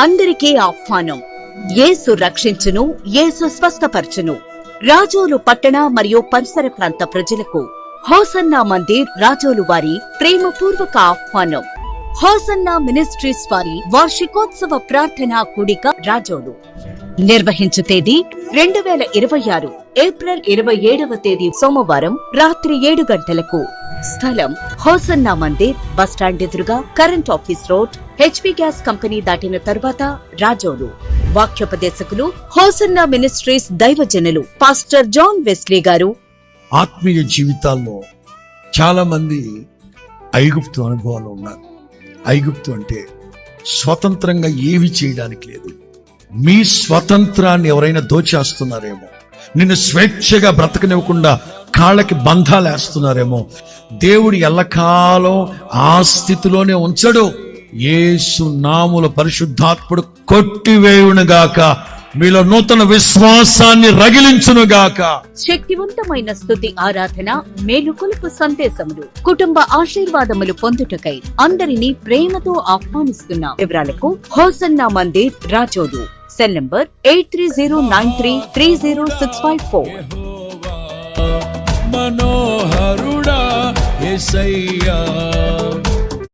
అందరికీ ఆహ్వానం. యేసు రక్షించును, యేసు స్వస్థపరచును. రాజోలు పట్టణ మరియు పరిసర ప్రాంత ప్రజలకు హోసన్నా మందిర్ రాజోలు వారి ప్రేమపూర్వక ఆహ్వానం. హోసన్నా మినిస్ట్రీస్ వారి వార్షికోత్సవ ప్రార్థనా కూడిక రాజోలు. నిర్వహించు తేదీ 2026 ఏప్రిల్ 27వ తేదీ సోమవారం రాత్రి 7 గంటలకు. స్థలం హోసన్నా మందిర్, బస్టాండ్ ఎదురుగా, current office road, HP gas company దాటిన తరువాత రాజోలు. వాక్యోపదేశకులు హోసన్నా మినిస్ట్రీస్ దైవజనులు పాస్టర్ జాన్ వెస్లీ గారు. ఆత్మీయ జీవితాల్లో చాలా మంది ఐగుప్తు అనుభవాలు ఉన్నారు. ఐగుప్తు అంటే స్వతంత్రంగా ఏమి చేయడానికి లేదు. మీ స్వతంత్రాన్ని ఎవరైనా దోచేస్తున్నారేమో, నిన్ను స్వేచ్ఛగా బ్రతకనివ్వకుండా కాళ్ళకి బంధాలు వేస్తున్నారేమో. దేవుడు ఎల్లకాలం ఆ స్థితిలోనే ఉంచడు. యేసు నామముల పరిశుద్ధాత్ముడు కొట్టివేయునుగాక, మీలో నూతన విశ్వాసాన్ని రగిలించునుగాక. శక్తివంతమైన స్తుతి ఆరాధన, మేలుకొలుపు సందేశములు, కుటుంబ ఆశీర్వాదములు పొందుటకై అందరినీ ప్రేమతో ఆహ్వానిస్తున్న వివరాలకు hosanna Mandir Razole. Cell number 8309330654. మనోహరుడా యేసయ్యా.